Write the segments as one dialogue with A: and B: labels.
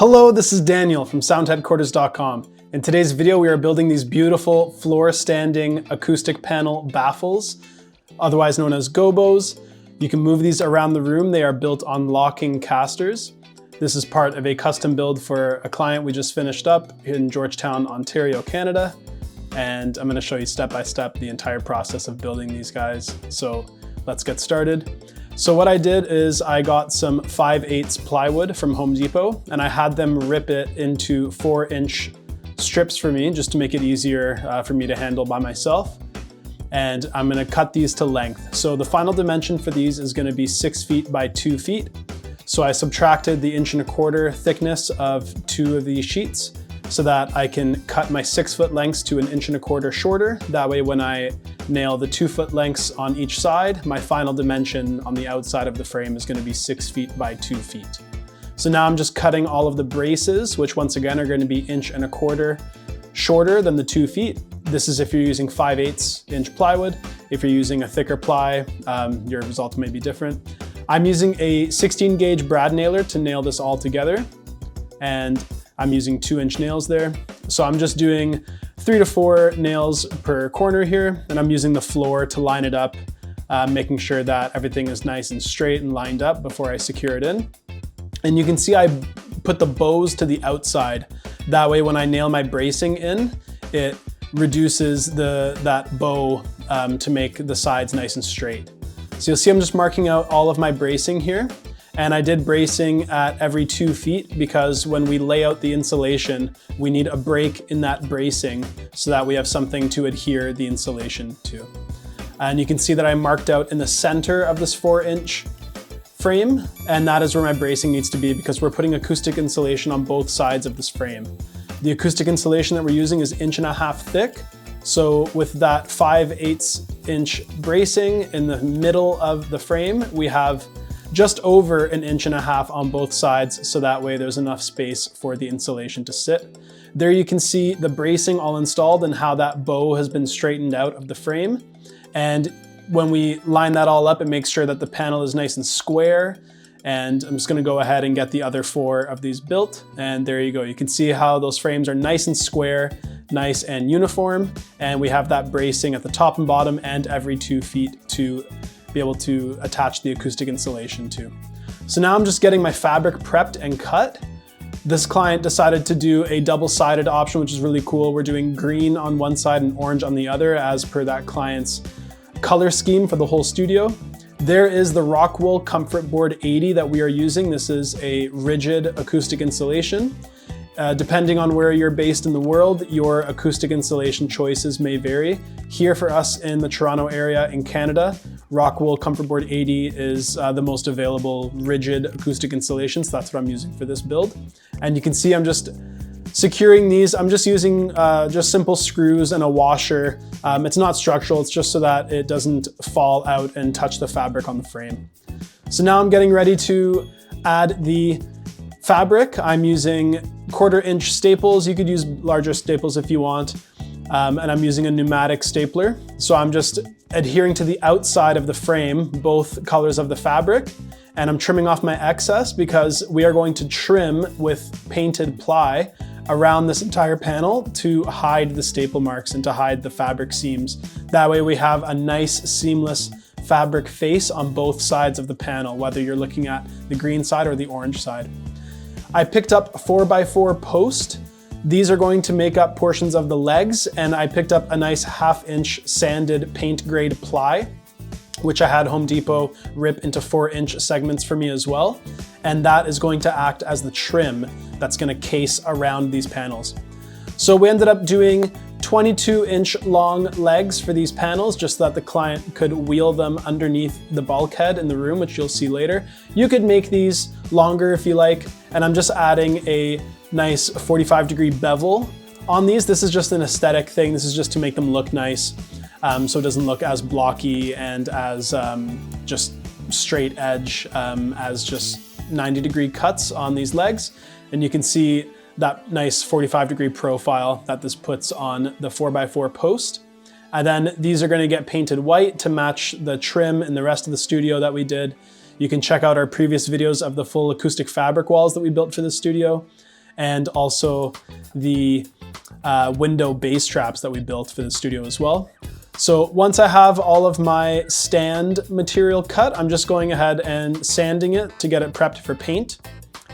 A: Hello, this is Daniel from sound.headquarters.inc. In today's video, we are building these beautiful floor-standing acoustic panel baffles, otherwise known as gobos. You can move these around the room. They are built on locking casters. This is part of a custom build for a client we just finished up in Georgetown, Ontario, Canada. And I'm going to show you step by step the entire process of building these guys. So let's get started. So what I did is I got some 5/8 plywood from Home Depot and I had them rip it into 4-inch strips for me just to make it easier for me to handle by myself. And I'm going to cut these to length. So the final dimension for these is going to be 6 feet by 2 feet. So I subtracted the 1.25 inch thickness of 2 of these sheets so that I can cut my 6 foot lengths to 1.25 inch shorter. That way when I nail the 2 foot lengths on each side, my final dimension on the outside of the frame is going to be 6 feet by 2 feet. So now I'm just cutting all of the braces, which once again are going to be 1.25 inch shorter than the 2 feet. This is if you're using 5/8 inch plywood. If you're using a thicker ply, your result may be different. I'm using a 16 gauge brad nailer to nail this all together. And I'm using 2-inch nails there. So I'm just doing 3 to 4 nails per corner here. And I'm using the floor to line it up, making sure that everything is nice and straight and lined up before I secure it in. And you can see I put the bows to the outside. That way when I nail my bracing in, it reduces that bow to make the sides nice and straight. So you'll see I'm just marking out all of my bracing here. And I did bracing at every 2 feet because when we lay out the insulation, we need a break in that bracing so that we have something to adhere the insulation to. And you can see that I marked out in the center of this 4-inch frame, and that is where my bracing needs to be because we're putting acoustic insulation on both sides of this frame. The acoustic insulation that we're using is 1.5 inches thick. So with that 5/8 inch bracing in the middle of the frame, we have just over 1.5 inches on both sides, so that way there's enough space for the insulation to sit. There you can see the bracing all installed and how that bow has been straightened out of the frame. And when we line that all up, it makes sure that the panel is nice and square. And I'm just gonna go ahead and get the other 4 of these built. And there you go. You can see how those frames are nice and square, nice and uniform. And we have that bracing at the top and bottom and every 2 feet to be able to attach the acoustic insulation to. So now I'm just getting my fabric prepped and cut. This client decided to do a double-sided option, which is really cool. We're doing green on one side and orange on the other as per that client's color scheme for the whole studio. There is the Rockwool Comfort Board 80 that we are using. This is a rigid acoustic insulation. Depending on where you're based in the world, your acoustic insulation choices may vary. Here for us in the Toronto area in Canada, Rockwool Comfort Board 80 is the most available rigid acoustic insulation, so that's what I'm using for this build. And you can see I'm just securing these. I'm just using just simple screws and a washer. It's not structural, it's just so that it doesn't fall out and touch the fabric on the frame. So now I'm getting ready to add the fabric. I'm using 1/4 inch staples. You could use larger staples if you want. And I'm using a pneumatic stapler. So I'm just adhering to the outside of the frame, both colors of the fabric. And I'm trimming off my excess because we are going to trim with painted ply around this entire panel to hide the staple marks and to hide the fabric seams. That way we have a nice seamless fabric face on both sides of the panel, whether you're looking at the green side or the orange side. I picked up a 4x4 post. These are going to make up portions of the legs, and I picked up a nice 1/2 inch sanded paint grade ply, which I had Home Depot rip into 4-inch segments for me as well. And that is going to act as the trim that's gonna case around these panels. So we ended up doing 22-inch long legs for these panels, just so that the client could wheel them underneath the bulkhead in the room, which you'll see later. You could make these longer if you like, and I'm just adding a nice 45-degree bevel on these. This is just an aesthetic thing. This is just to make them look nice, so it doesn't look as blocky and as just straight edge as just 90-degree cuts on these legs. And you can see that nice 45-degree profile that this puts on the 4x4 post. And then these are going to get painted white to match the trim in the rest of the studio that we did. You can check out our previous videos of the full acoustic fabric walls that we built for this studio. and also the window base traps that we built for the studio as well. So once I have all of my stand material cut, I'm just going ahead and sanding it to get it prepped for paint.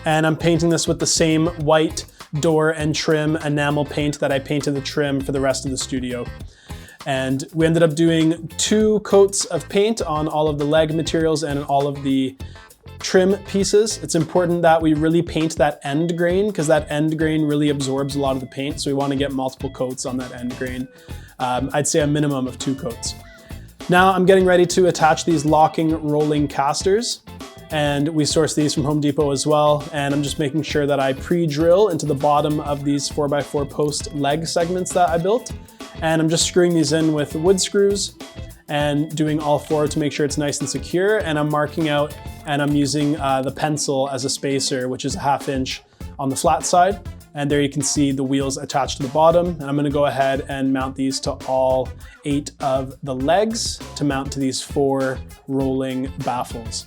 A: And I'm painting this with the same white door and trim enamel paint that I painted the trim for the rest of the studio. And we ended up doing 2 coats of paint on all of the leg materials and all of the trim pieces. It's important that we really paint that end grain because that end grain really absorbs a lot of the paint. So we want to get multiple coats on that end grain. I'd say a minimum of 2 coats. Now I'm getting ready to attach these locking rolling casters, and we source these from Home Depot as well. And I'm just making sure that I pre-drill into the bottom of these 4x4 post leg segments that I built. And I'm just screwing these in with wood screws and doing all 4 to make sure it's nice and secure. And I'm marking out, and I'm using the pencil as a spacer, which is a 1/2 inch on the flat side. And there you can see the wheels attached to the bottom. And I'm gonna go ahead and mount these to all 8 of the legs to mount to these 4 rolling baffles.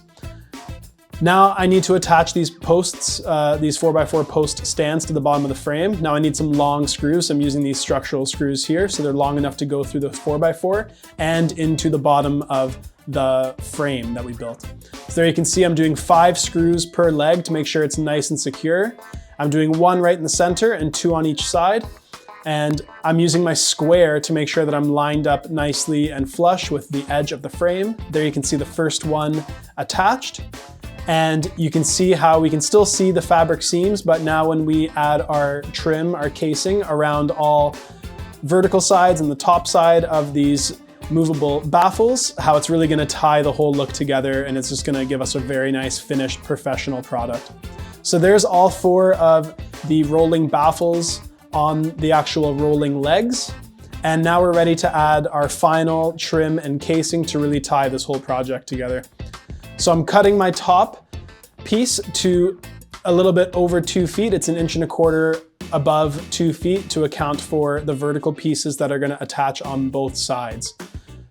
A: Now I need to attach these posts, these 4x4 post stands to the bottom of the frame. Now I need some long screws. I'm using these structural screws here, so they're long enough to go through the 4x4 and into the bottom of the frame that we built. So there you can see I'm doing 5 screws per leg to make sure it's nice and secure. I'm doing 1 right in the center and 2 on each side. And I'm using my square to make sure that I'm lined up nicely and flush with the edge of the frame. There you can see the first one attached. And you can see how we can still see the fabric seams, but now when we add our trim, our casing around all vertical sides and the top side of these movable baffles, how it's really gonna tie the whole look together, and it's just gonna give us a very nice finished professional product. So there's all 4 of the rolling baffles on the actual rolling legs. And now we're ready to add our final trim and casing to really tie this whole project together. So I'm cutting my top piece to a little bit over 2 feet. It's 1.25 inches above 2 feet to account for the vertical pieces that are gonna attach on both sides.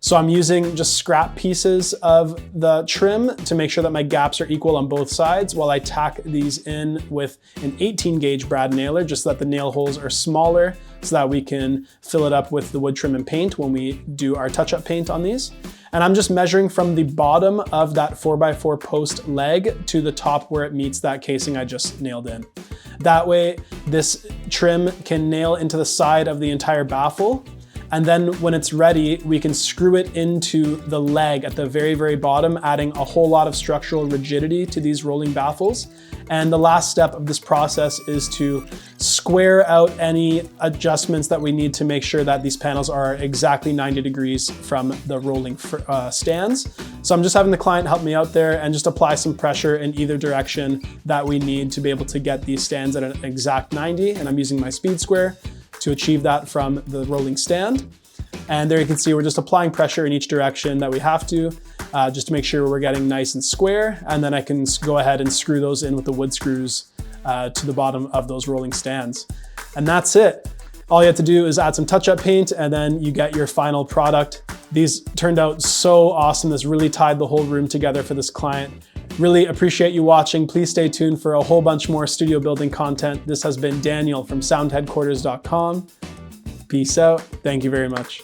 A: So I'm using just scrap pieces of the trim to make sure that my gaps are equal on both sides while I tack these in with an 18 gauge brad nailer, just so that the nail holes are smaller so that we can fill it up with the wood trim and paint when we do our touch-up paint on these. And I'm just measuring from the bottom of that 4x4 post leg to the top where it meets that casing I just nailed in. That way, this trim can nail into the side of the entire baffle. And then when it's ready, we can screw it into the leg at the very, very bottom, adding a whole lot of structural rigidity to these rolling baffles. And the last step of this process is to square out any adjustments that we need to make sure that these panels are exactly 90 degrees from the rolling stands. So I'm just having the client help me out there and just apply some pressure in either direction that we need to be able to get these stands at an exact 90. And I'm using my speed square to achieve that from the rolling stand. And there you can see we're just applying pressure in each direction that we have to, just to make sure we're getting nice and square. And then I can go ahead and screw those in with the wood screws to the bottom of those rolling stands. And that's it. All you have to do is add some touch-up paint and then you get your final product. These turned out so awesome. This really tied the whole room together for this client. Really appreciate you watching. Please stay tuned for a whole bunch more studio building content. This has been Daniel from sound.headquarters.com. Peace out. Thank you very much.